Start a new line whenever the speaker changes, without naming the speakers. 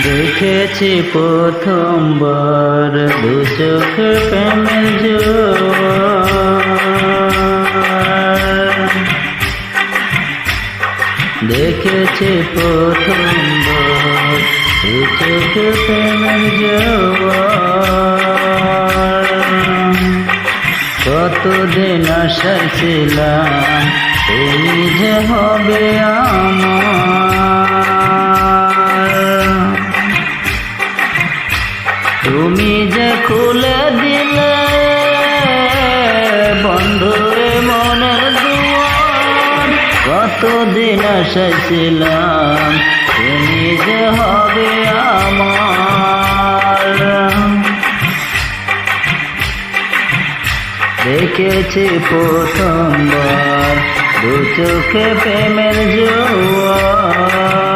দেখেছি প্রথমবার দু চোখে প্রেমের জোয়ার, দেখেছি প্রথমবার দু চোখে প্রেমের জোয়ার। কতদিন আশায় ছিলাম তুমি যে হবে আমার, তুমি যে খুলে দিলে বন্ধুরে মনের দুয়ার। কতদিন আশায় ছিলাম তুমি যে হবে আমার, দেখেছি প্রথমবার দু চোখে প্রেমের জোয়ার।